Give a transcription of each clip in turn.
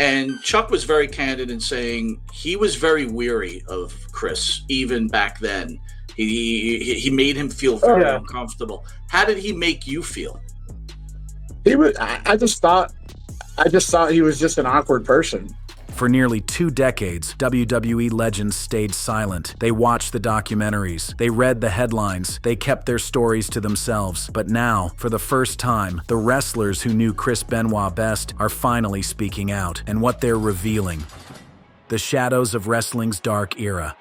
And Chuck was very candid in saying he was very weary of Chris, even back then. He made him feel very uncomfortable. How did he make you feel? He was. I just thought he was just an awkward person. For nearly 2 decades, WWE legends stayed silent. They watched the documentaries. They read the headlines. They kept their stories to themselves. But now, for the first time, the wrestlers who knew Chris Benoit best are finally speaking out. And what they're revealing: the shadows of wrestling's dark era.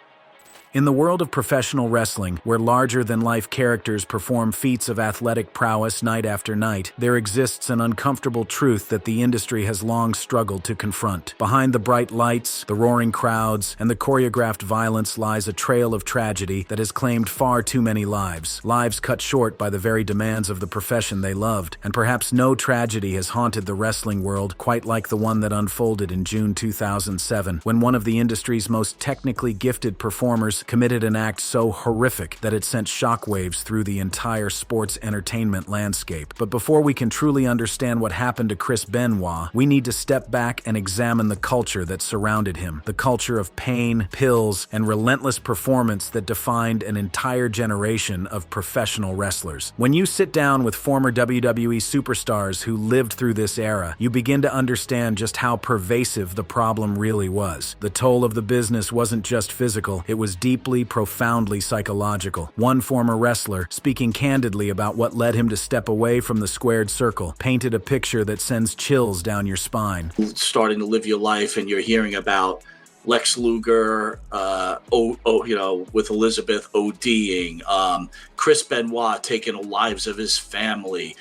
In the world of professional wrestling, where larger-than-life characters perform feats of athletic prowess night after night, there exists an uncomfortable truth that the industry has long struggled to confront. Behind the bright lights, the roaring crowds, and the choreographed violence lies a trail of tragedy that has claimed far too many lives. Lives cut short by the very demands of the profession they loved. And perhaps no tragedy has haunted the wrestling world quite like the one that unfolded in June 2007, when one of the industry's most technically gifted performers committed an act so horrific that it sent shockwaves through the entire sports entertainment landscape. But before we can truly understand what happened to Chris Benoit, we need to step back and examine the culture that surrounded him. The culture of pain, pills, and relentless performance that defined an entire generation of professional wrestlers. When you sit down with former WWE superstars who lived through this era, you begin to understand just how pervasive the problem really was. The toll of the business wasn't just physical, it was deeply, profoundly psychological. One former wrestler, speaking candidly about what led him to step away from the squared circle, painted a picture that sends chills down your spine. Starting to live your life, and you're hearing about Lex Luger, with Elizabeth ODing, Chris Benoit taking the lives of his family,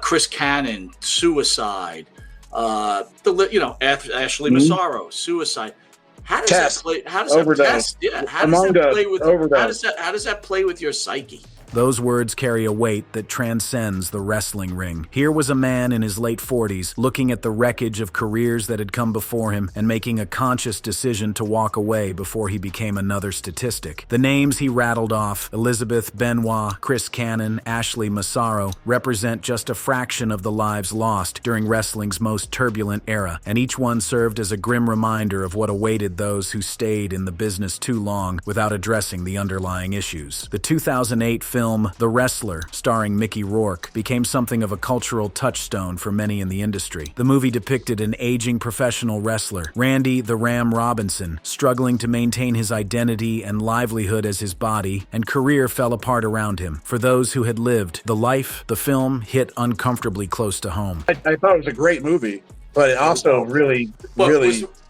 Chris Cannon, suicide, Ashley Massaro, suicide. How does that play? How does that play with your psyche? Those words carry a weight that transcends the wrestling ring. Here was a man in his late 40s looking at the wreckage of careers that had come before him and making a conscious decision to walk away before he became another statistic. The names he rattled off, Elizabeth, Benoit, Chris Cannon, Ashley Massaro, represent just a fraction of the lives lost during wrestling's most turbulent era, and each one served as a grim reminder of what awaited those who stayed in the business too long without addressing the underlying issues. The 2008 film The Wrestler, starring Mickey Rourke, became something of a cultural touchstone for many in the industry. The movie depicted an aging professional wrestler, Randy the Ram Robinson, struggling to maintain his identity and livelihood as his body and career fell apart around him. For those who had lived the film hit uncomfortably close to home. I thought it was a great movie, but it also really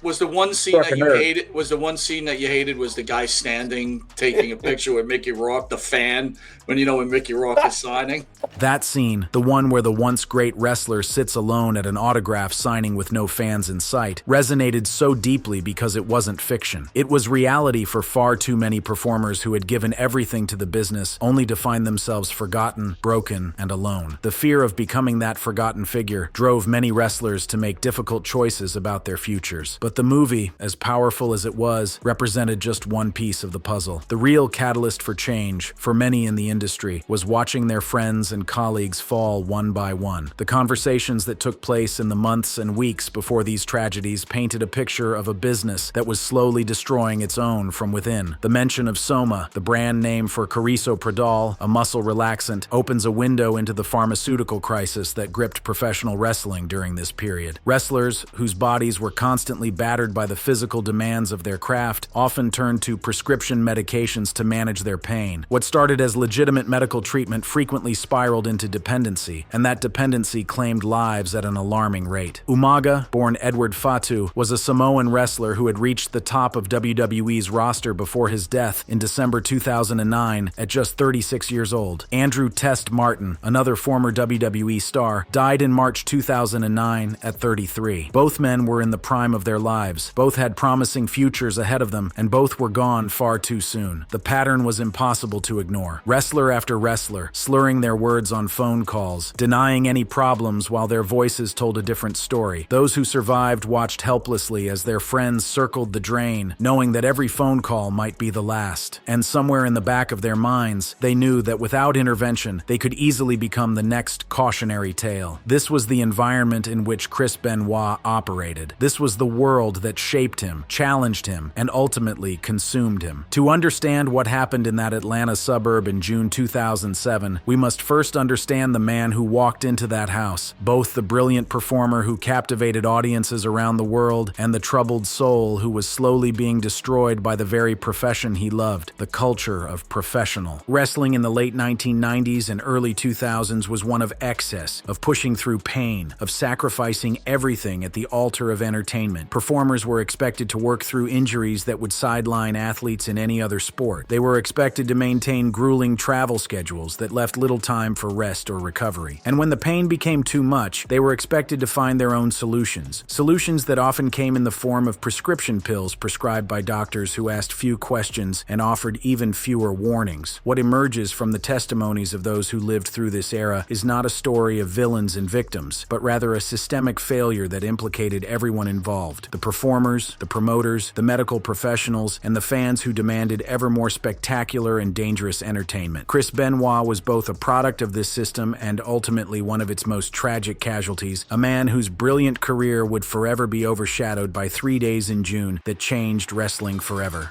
was the one scene that you hated? Was the one scene that you hated was the guy standing taking a picture with Mickey Rourke, the fan, when Mickey Rourke is signing? That scene, the one where the once great wrestler sits alone at an autograph signing with no fans in sight, resonated so deeply because it wasn't fiction. It was reality for far too many performers who had given everything to the business only to find themselves forgotten, broken, and alone. The fear of becoming that forgotten figure drove many wrestlers to make difficult choices about their futures. But the movie, as powerful as it was, represented just one piece of the puzzle. The real catalyst for change, for many in the industry, was watching their friends and colleagues fall one by one. The conversations that took place in the months and weeks before these tragedies painted a picture of a business that was slowly destroying its own from within. The mention of Soma, the brand name for Carisoprodol, a muscle relaxant, opens a window into the pharmaceutical crisis that gripped professional wrestling during this period. Wrestlers, whose bodies were constantly battered by the physical demands of their craft, often turned to prescription medications to manage their pain. What started as legitimate medical treatment frequently spiraled into dependency, and that dependency claimed lives at an alarming rate. Umaga, born Edward Fatu, was a Samoan wrestler who had reached the top of WWE's roster before his death in December 2009 at just 36 years old. Andrew Test Martin, another former WWE star, died in March 2009 at 33. Both men were in the prime of their lives lives. Both had promising futures ahead of them, and both were gone far too soon. The pattern was impossible to ignore. Wrestler after wrestler, slurring their words on phone calls, denying any problems while their voices told a different story. Those who survived watched helplessly as their friends circled the drain, knowing that every phone call might be the last. And somewhere in the back of their minds, they knew that without intervention, they could easily become the next cautionary tale. This was the environment in which Chris Benoit operated. This was the world that shaped him, challenged him, and ultimately consumed him. To understand what happened in that Atlanta suburb in June 2007, we must first understand the man who walked into that house, both the brilliant performer who captivated audiences around the world and the troubled soul who was slowly being destroyed by the very profession he loved, the culture of professional. Wrestling in the late 1990s and early 2000s was one of excess, of pushing through pain, of sacrificing everything at the altar of entertainment. Performers were expected to work through injuries that would sideline athletes in any other sport. They were expected to maintain grueling travel schedules that left little time for rest or recovery. And when the pain became too much, they were expected to find their own solutions. Solutions that often came in the form of prescription pills prescribed by doctors who asked few questions and offered even fewer warnings. What emerges from the testimonies of those who lived through this era is not a story of villains and victims, but rather a systemic failure that implicated everyone involved: the performers, the promoters, the medical professionals, and the fans who demanded ever more spectacular and dangerous entertainment. Chris Benoit was both a product of this system and ultimately one of its most tragic casualties, a man whose brilliant career would forever be overshadowed by 3 days in June that changed wrestling forever.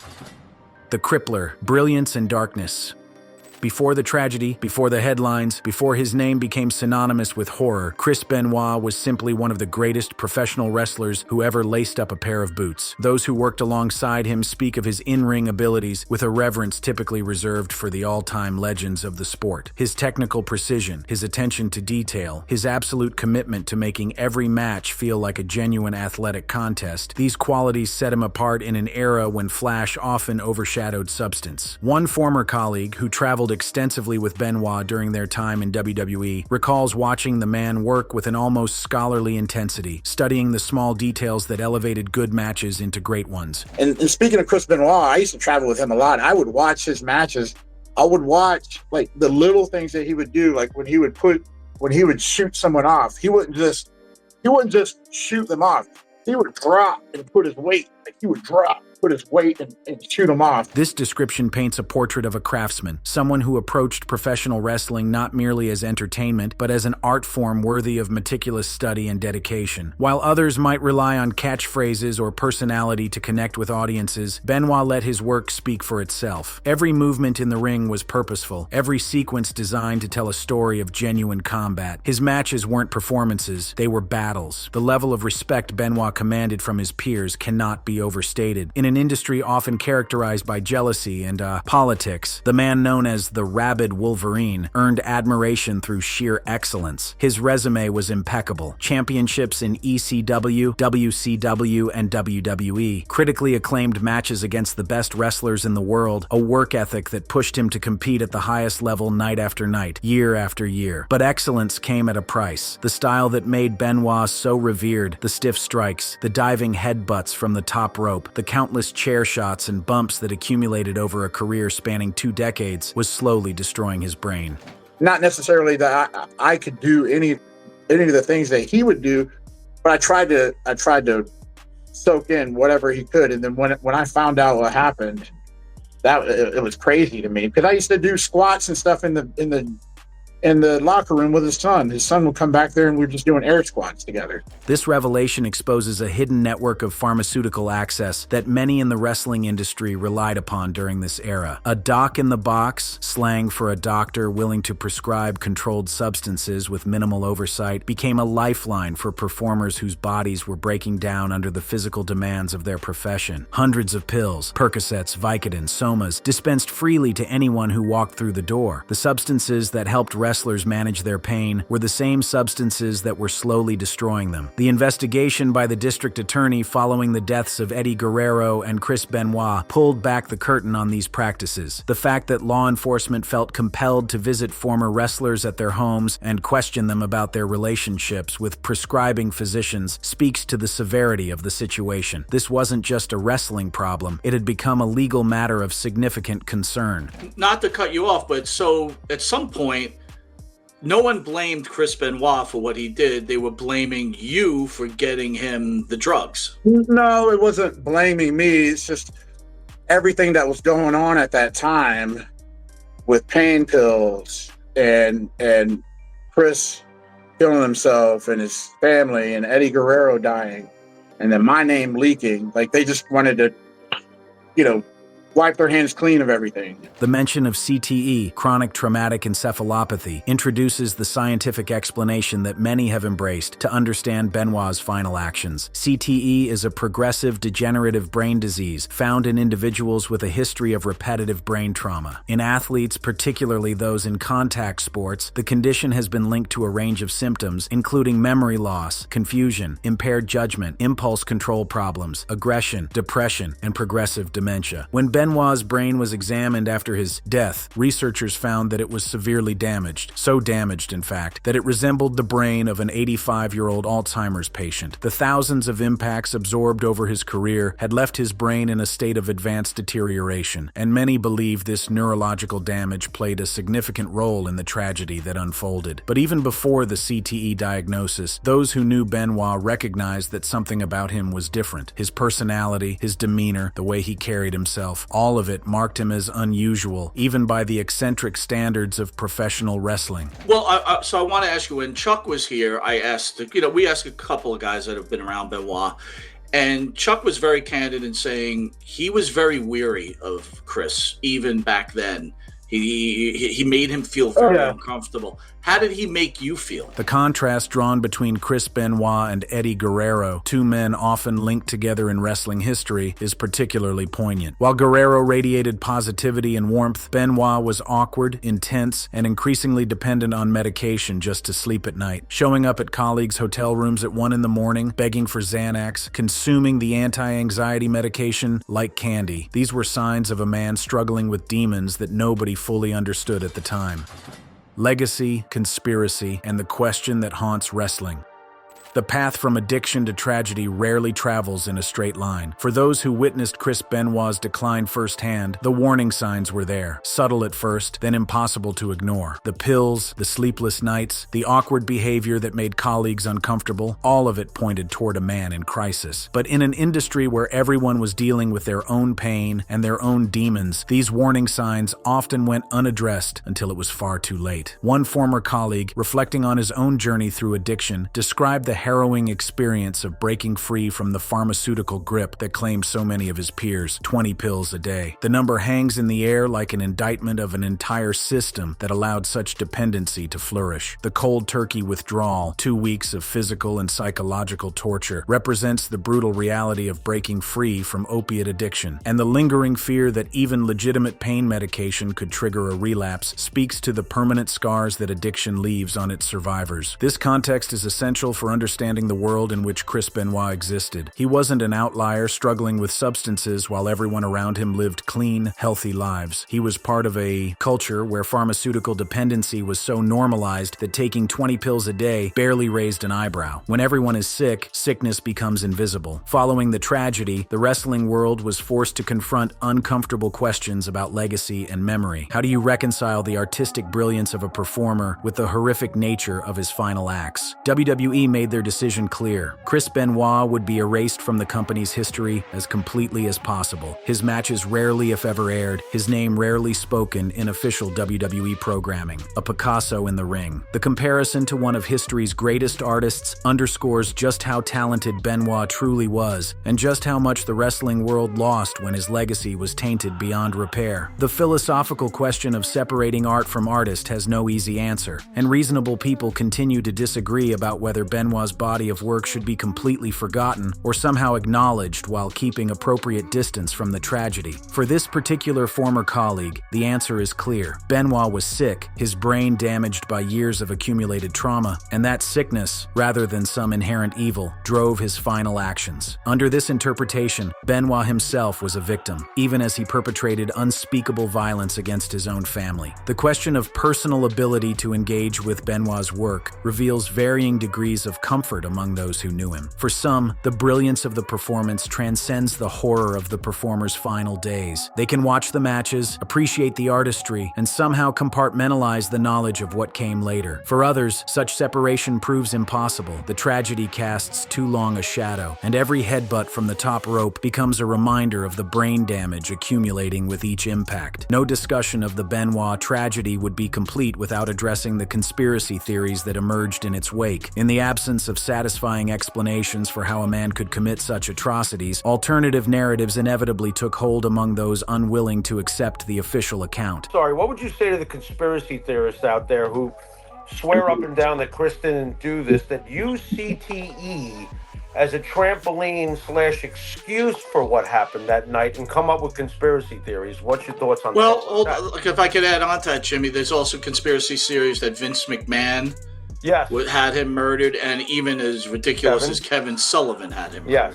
The Crippler, Brilliance and Darkness. Before the tragedy, before the headlines, before his name became synonymous with horror, Chris Benoit was simply one of the greatest professional wrestlers who ever laced up a pair of boots. Those who worked alongside him speak of his in-ring abilities with a reverence typically reserved for the all-time legends of the sport. His technical precision, his attention to detail, his absolute commitment to making every match feel like a genuine athletic contest, these qualities set him apart in an era when flash often overshadowed substance. One former colleague who traveled extensively with Benoit during their time in WWE recalls watching the man work with an almost scholarly intensity, studying the small details that elevated good matches into great ones. And speaking of Chris Benoit, I used to travel with him a lot. I would watch his matches. I would watch like the little things that he would do, like when he would shoot someone off. He wouldn't just shoot them off. He would drop and put his weight. Like he would drop, put his weight and shoot him off. This description paints a portrait of a craftsman, someone who approached professional wrestling not merely as entertainment, but as an art form worthy of meticulous study and dedication. While others might rely on catchphrases or personality to connect with audiences, Benoit let his work speak for itself. Every movement in the ring was purposeful, every sequence designed to tell a story of genuine combat. His matches weren't performances, they were battles. The level of respect Benoit commanded from his peers cannot be overstated. In an industry often characterized by jealousy and politics, the man known as the Rabid Wolverine earned admiration through sheer excellence. His resume was impeccable. Championships in ECW, WCW, and WWE, critically acclaimed matches against the best wrestlers in the world, a work ethic that pushed him to compete at the highest level night after night, year after year. But excellence came at a price. The style that made Benoit so revered, the stiff strikes, the diving headbutts from the top rope, the countless chair shots and bumps that accumulated over a career spanning 2 decades, was slowly destroying his brain. Not necessarily that I could do any of the things that he would do, but I tried to soak in whatever he could. And then when I found out what happened, it was crazy to me, because I used to do squats and stuff in the locker room with his son. His son would come back there and we were just doing air squats together. This revelation exposes a hidden network of pharmaceutical access that many in the wrestling industry relied upon during this era. A doc in the box, slang for a doctor willing to prescribe controlled substances with minimal oversight, became a lifeline for performers whose bodies were breaking down under the physical demands of their profession. Hundreds of pills, Percocets, Vicodin, Somas, dispensed freely to anyone who walked through the door. The substances that helped wrestlers manage their pain were the same substances that were slowly destroying them. The investigation by the district attorney following the deaths of Eddie Guerrero and Chris Benoit pulled back the curtain on these practices. The fact that law enforcement felt compelled to visit former wrestlers at their homes and question them about their relationships with prescribing physicians speaks to the severity of the situation. This wasn't just a wrestling problem, it had become a legal matter of significant concern. Not to cut you off, but so at some point, no one blamed Chris Benoit for what he did. They were blaming you for getting him the drugs. No, it wasn't blaming me. It's just everything that was going on at that time with pain pills and Chris killing himself and his family and Eddie Guerrero dying and then my name leaking. Like, they just wanted to, wipe their hands clean of everything. The mention of CTE, chronic traumatic encephalopathy, introduces the scientific explanation that many have embraced to understand Benoit's final actions. CTE is a progressive degenerative brain disease found in individuals with a history of repetitive brain trauma. In athletes, particularly those in contact sports, the condition has been linked to a range of symptoms, including memory loss, confusion, impaired judgment, impulse control problems, aggression, depression, and progressive dementia. When Benoit's brain was examined after his death, researchers found that it was severely damaged, so damaged, in fact, that it resembled the brain of an 85-year-old Alzheimer's patient. The thousands of impacts absorbed over his career had left his brain in a state of advanced deterioration, and many believe this neurological damage played a significant role in the tragedy that unfolded. But even before the CTE diagnosis, those who knew Benoit recognized that something about him was different. His personality, his demeanor, the way he carried himself, all of it marked him as unusual, even by the eccentric standards of professional wrestling. Well, so I want to ask you, when Chuck was here, I asked, we asked a couple of guys that have been around Benoit, and Chuck was very candid in saying he was very weary of Chris, even back then. He made him feel very uncomfortable. How did he make you feel? The contrast drawn between Chris Benoit and Eddie Guerrero, two men often linked together in wrestling history, is particularly poignant. While Guerrero radiated positivity and warmth, Benoit was awkward, intense, and increasingly dependent on medication just to sleep at night, showing up at colleagues' hotel rooms at 1 a.m, begging for Xanax, consuming the anti-anxiety medication like candy. These were signs of a man struggling with demons that nobody fully understood at the time. Legacy, conspiracy, and the question that haunts wrestling. The path from addiction to tragedy rarely travels in a straight line. For those who witnessed Chris Benoit's decline firsthand, the warning signs were there, subtle at first, then impossible to ignore. The pills, the sleepless nights, the awkward behavior that made colleagues uncomfortable, all of it pointed toward a man in crisis. But in an industry where everyone was dealing with their own pain and their own demons, these warning signs often went unaddressed until it was far too late. One former colleague, reflecting on his own journey through addiction, described the harrowing experience of breaking free from the pharmaceutical grip that claimed so many of his peers, 20 pills a day. The number hangs in the air like an indictment of an entire system that allowed such dependency to flourish. The cold turkey withdrawal, 2 weeks of physical and psychological torture, represents the brutal reality of breaking free from opiate addiction, and the lingering fear that even legitimate pain medication could trigger a relapse speaks to the permanent scars that addiction leaves on its survivors. This context is essential for understanding the world in which Chris Benoit existed. He wasn't an outlier struggling with substances while everyone around him lived clean, healthy lives. He was part of a culture where pharmaceutical dependency was so normalized that taking 20 pills a day barely raised an eyebrow. When everyone is sick, sickness becomes invisible. Following the tragedy, the wrestling world was forced to confront uncomfortable questions about legacy and memory. How do you reconcile the artistic brilliance of a performer with the horrific nature of his final acts? WWE made their decision clear. Chris Benoit would be erased from the company's history as completely as possible. His matches rarely, if ever, aired, his name rarely spoken in official WWE programming. A Picasso in the ring. The comparison to one of history's greatest artists underscores just how talented Benoit truly was, and just how much the wrestling world lost when his legacy was tainted beyond repair. The philosophical question of separating art from artist has no easy answer, and reasonable people continue to disagree about whether Benoit's Benoit's body of work should be completely forgotten or somehow acknowledged while keeping appropriate distance from the tragedy. For this particular former colleague, the answer is clear. Benoit was sick, his brain damaged by years of accumulated trauma, and that sickness, rather than some inherent evil, drove his final actions. Under this interpretation, Benoit himself was a victim, even as he perpetrated unspeakable violence against his own family. The question of personal ability to engage with Benoit's work reveals varying degrees of comfort among those who knew him. For some, the brilliance of the performance transcends the horror of the performer's final days. They can watch the matches, appreciate the artistry, and somehow compartmentalize the knowledge of what came later. For others, such separation proves impossible. The tragedy casts too long a shadow, and every headbutt from the top rope becomes a reminder of the brain damage accumulating with each impact. No discussion of the Benoit tragedy would be complete without addressing the conspiracy theories that emerged in its wake. In the absence of satisfying explanations for how a man could commit such atrocities, alternative narratives inevitably took hold among those unwilling to accept the official account. Sorry, what would you say to the conspiracy theorists out there who swear up and down that Chris didn't do this, that use CTE as a trampoline / excuse for what happened that night and come up with conspiracy theories? What's your thoughts on that? Well, look, if I could add on to that, Jimmy, there's also conspiracy theories that Vince McMahon had him murdered, and even as ridiculous as Kevin Sullivan had him murdered. Yes.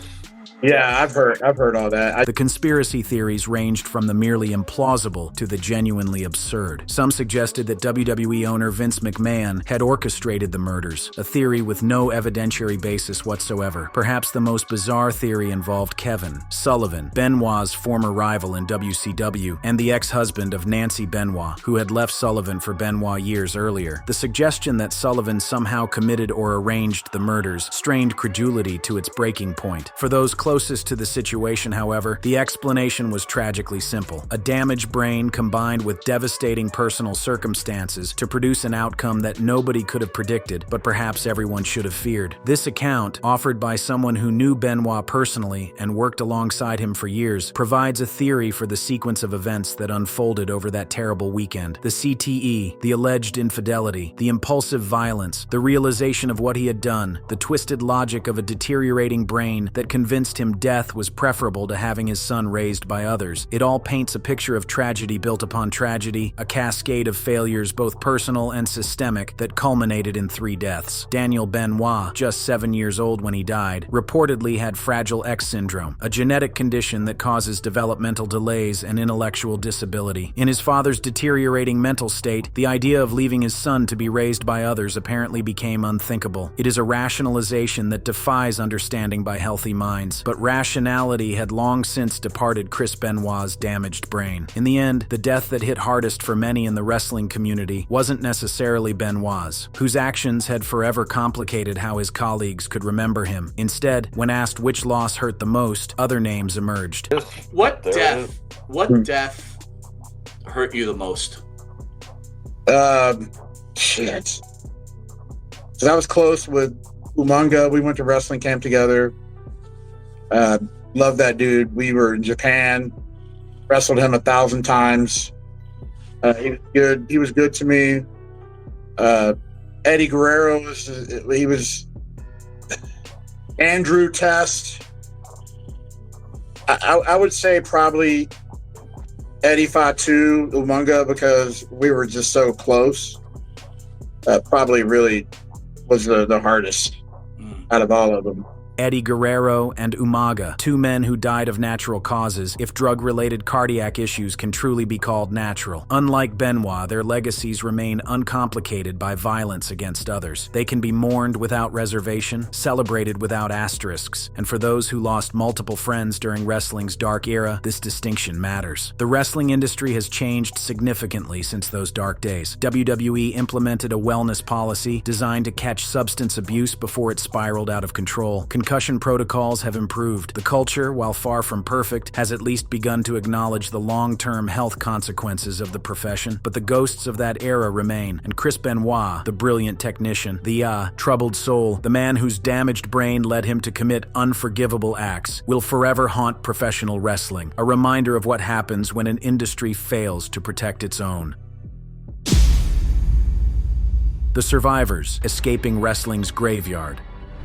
Yeah, I've heard all that. The conspiracy theories ranged from the merely implausible to the genuinely absurd. Some suggested that WWE owner Vince McMahon had orchestrated the murders, a theory with no evidentiary basis whatsoever. Perhaps the most bizarre theory involved Kevin Sullivan, Benoit's former rival in WCW, and the ex-husband of Nancy Benoit, who had left Sullivan for Benoit years earlier. The suggestion that Sullivan somehow committed or arranged the murders strained credulity to its breaking point. For those closest to the situation, however, the explanation was tragically simple. A damaged brain combined with devastating personal circumstances to produce an outcome that nobody could have predicted, but perhaps everyone should have feared. This account, offered by someone who knew Benoit personally and worked alongside him for years, provides a theory for the sequence of events that unfolded over that terrible weekend. The CTE, the alleged infidelity, the impulsive violence, the realization of what he had done, the twisted logic of a deteriorating brain that convinced him death was preferable to having his son raised by others. It all paints a picture of tragedy built upon tragedy, a cascade of failures both personal and systemic that culminated in 3 deaths. Daniel Benoit, just 7 years old when he died, reportedly had Fragile X syndrome, a genetic condition that causes developmental delays and intellectual disability. In his father's deteriorating mental state, the idea of leaving his son to be raised by others apparently became unthinkable. It is a rationalization that defies understanding by healthy minds. But rationality had long since departed Chris Benoit's damaged brain. In the end, the death that hit hardest for many in the wrestling community wasn't necessarily Benoit's, whose actions had forever complicated how his colleagues could remember him. Instead, when asked which loss hurt the most, other names emerged. What death hurt you the most? Shit. So I was close with Umaga. We went to wrestling camp together. Love that dude. We were in Japan, wrestled him 1,000 times. He was good. He was good to me. Eddie Guerrero was Andrew Test. I would say probably Eddie Fatu, Umaga, because we were just so close. Probably really was the hardest out of all of them. Eddie Guerrero and Umaga, 2 men who died of natural causes, if drug-related cardiac issues can truly be called natural. Unlike Benoit, their legacies remain uncomplicated by violence against others. They can be mourned without reservation, celebrated without asterisks, and for those who lost multiple friends during wrestling's dark era, this distinction matters. The wrestling industry has changed significantly since those dark days. WWE implemented a wellness policy designed to catch substance abuse before it spiraled out of control. Concussion protocols have improved. The culture, while far from perfect, has at least begun to acknowledge the long-term health consequences of the profession, but the ghosts of that era remain, and Chris Benoit, the brilliant technician, the troubled soul, the man whose damaged brain led him to commit unforgivable acts, will forever haunt professional wrestling, a reminder of what happens when an industry fails to protect its own. The survivors escaping wrestling's graveyard.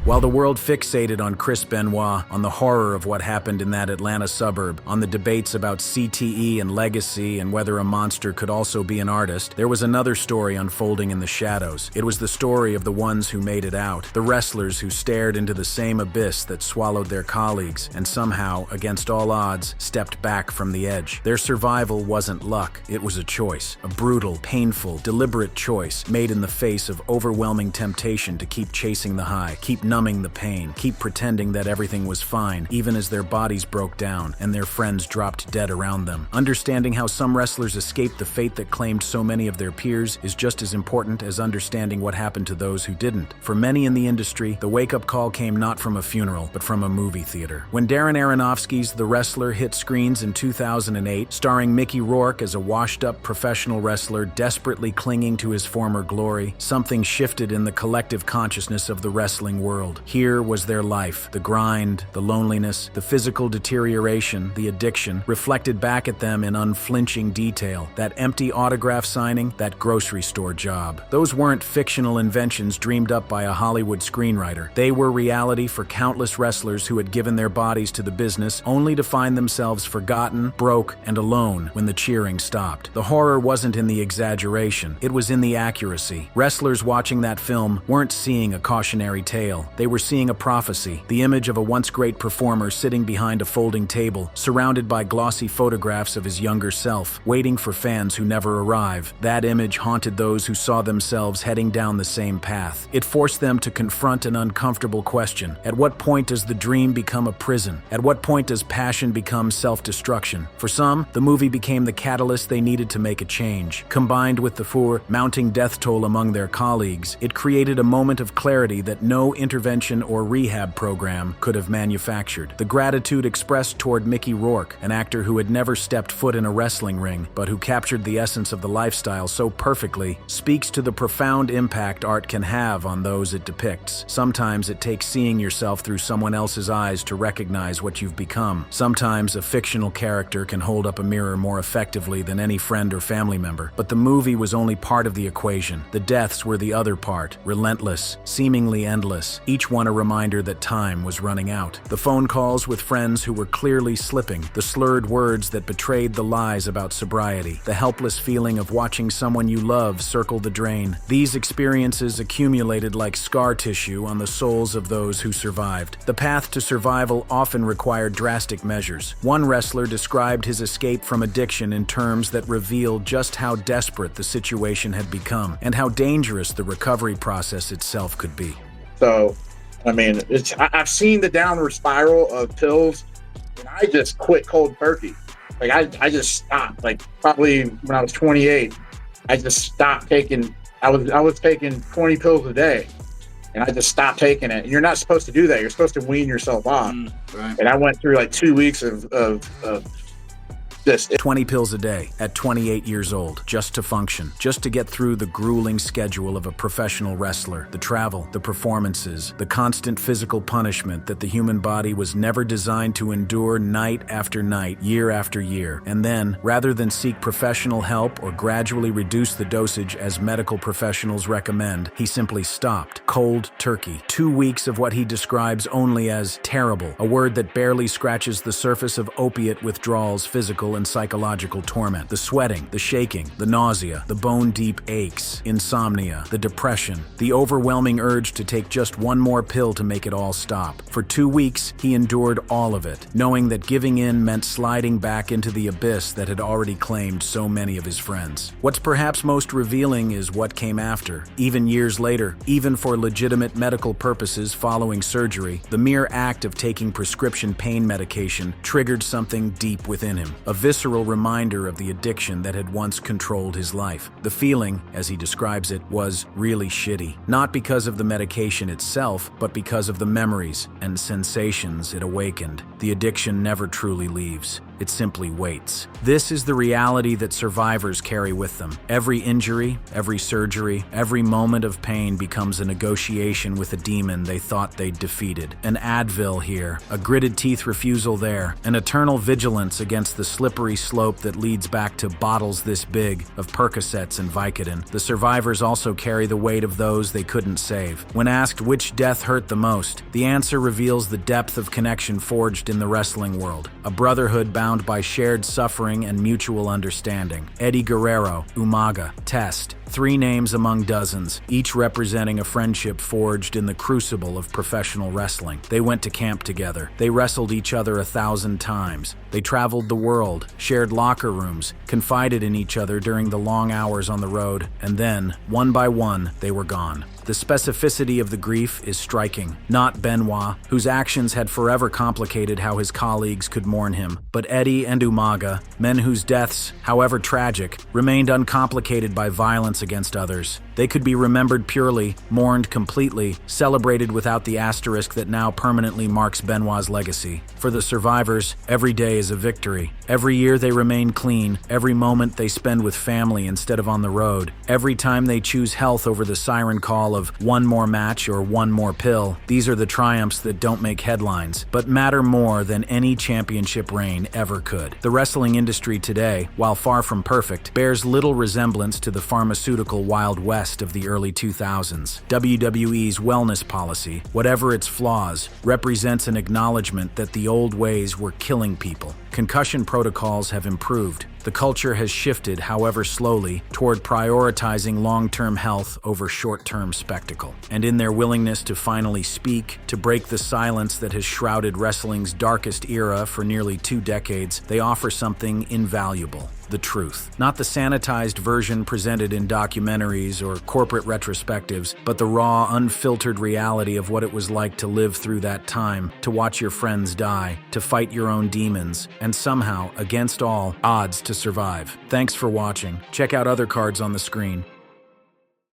While the world fixated on Chris Benoit, on the horror of what happened in that Atlanta suburb, on the debates about CTE and legacy and whether a monster could also be an artist, there was another story unfolding in the shadows. It was the story of the ones who made it out, the wrestlers who stared into the same abyss that swallowed their colleagues and somehow, against all odds, stepped back from the edge. Their survival wasn't luck, it was a choice, a brutal, painful, deliberate choice made in the face of overwhelming temptation to keep chasing the high, keep numbing the pain, keep pretending that everything was fine, even as their bodies broke down and their friends dropped dead around them. Understanding how some wrestlers escaped the fate that claimed so many of their peers is just as important as understanding what happened to those who didn't. For many in the industry, the wake-up call came not from a funeral, but from a movie theater. When Darren Aronofsky's The Wrestler hit screens in 2008, starring Mickey Rourke as a washed-up professional wrestler desperately clinging to his former glory, something shifted in the collective consciousness of the wrestling world. Here was their life, the grind, the loneliness, the physical deterioration, the addiction, reflected back at them in unflinching detail. That empty autograph signing, that grocery store job. Those weren't fictional inventions dreamed up by a Hollywood screenwriter. They were reality for countless wrestlers who had given their bodies to the business only to find themselves forgotten, broke, and alone when the cheering stopped. The horror wasn't in the exaggeration, it was in the accuracy. Wrestlers watching that film weren't seeing a cautionary tale. They were seeing a prophecy, the image of a once great performer sitting behind a folding table, surrounded by glossy photographs of his younger self, waiting for fans who never arrive. That image haunted those who saw themselves heading down the same path. It forced them to confront an uncomfortable question. At what point does the dream become a prison? At what point does passion become self-destruction? For some, the movie became the catalyst they needed to make a change. Combined with the mounting death toll among their colleagues, it created a moment of clarity that no intervention or rehab program could have manufactured. The gratitude expressed toward Mickey Rourke, an actor who had never stepped foot in a wrestling ring, but who captured the essence of the lifestyle so perfectly, speaks to the profound impact art can have on those it depicts. Sometimes it takes seeing yourself through someone else's eyes to recognize what you've become. Sometimes a fictional character can hold up a mirror more effectively than any friend or family member. But the movie was only part of the equation. The deaths were the other part, relentless, seemingly endless, each one a reminder that time was running out. The phone calls with friends who were clearly slipping, the slurred words that betrayed the lies about sobriety, the helpless feeling of watching someone you love circle the drain. These experiences accumulated like scar tissue on the souls of those who survived. The path to survival often required drastic measures. One wrestler described his escape from addiction in terms that revealed just how desperate the situation had become and how dangerous the recovery process itself could be. So, I mean, I've seen the downward spiral of pills, and I just quit cold turkey. Like, I just stopped. Like, probably when I was 28, I just stopped taking. I was taking 20 pills a day, and I just stopped taking it. And you're not supposed to do that. You're supposed to wean yourself off. Right. And I went through like 2 weeks of just 20 pills a day at 28 years old, just to function, just to get through the grueling schedule of a professional wrestler, the travel, the performances, the constant physical punishment that the human body was never designed to endure night after night, year after year. And then, rather than seek professional help or gradually reduce the dosage as medical professionals recommend, he simply stopped. Cold turkey. 2 weeks of what he describes only as terrible, a word that barely scratches the surface of opiate withdrawals, physical and psychological torment. The sweating, the shaking, the nausea, the bone-deep aches, insomnia, the depression, the overwhelming urge to take just one more pill to make it all stop. For 2 weeks, he endured all of it, knowing that giving in meant sliding back into the abyss that had already claimed so many of his friends. What's perhaps most revealing is what came after. Even years later, even for legitimate medical purposes following surgery, the mere act of taking prescription pain medication triggered something deep within him, a visceral reminder of the addiction that had once controlled his life. The feeling, as he describes it, was really shitty. Not because of the medication itself, but because of the memories and sensations it awakened. The addiction never truly leaves. It simply waits. This is the reality that survivors carry with them. Every injury, every surgery, every moment of pain becomes a negotiation with a demon they thought they'd defeated. An Advil here, a gritted teeth refusal there, an eternal vigilance against the slippery slippery slope that leads back to bottles this big of Percocets and Vicodin. The survivors also carry the weight of those they couldn't save. When asked which death hurt the most, the answer reveals the depth of connection forged in the wrestling world. A brotherhood bound by shared suffering and mutual understanding. Eddie Guerrero, Umaga, Test. 3 names among dozens, each representing a friendship forged in the crucible of professional wrestling. They went to camp together. They wrestled each other 1,000 times. They traveled the world, shared locker rooms, confided in each other during the long hours on the road, and then, one by one, they were gone. The specificity of the grief is striking. Not Benoit, whose actions had forever complicated how his colleagues could mourn him, but Eddie and Umaga, men whose deaths, however tragic, remained uncomplicated by violence against others. They could be remembered purely, mourned completely, celebrated without the asterisk that now permanently marks Benoit's legacy. For the survivors, every day is a victory. Every year they remain clean, every moment they spend with family instead of on the road, every time they choose health over the siren call of one more match or one more pill. These are the triumphs that don't make headlines, but matter more than any championship reign ever could. The wrestling industry today, while far from perfect, bears little resemblance to the pharmaceutical Wild West of the early 2000s. WWE's wellness policy, whatever its flaws, represents an acknowledgement that the old ways were killing people. Concussion protocols have improved. The culture has shifted, however slowly, toward prioritizing long-term health over short-term spectacle. And in their willingness to finally speak, to break the silence that has shrouded wrestling's darkest era for nearly 2 decades, they offer something invaluable. The truth. Not the sanitized version presented in documentaries or corporate retrospectives, but the raw, unfiltered reality of what it was like to live through that time, to watch your friends die, to fight your own demons, and somehow, against all odds, to survive. Thanks for watching. Check out other cards on the screen.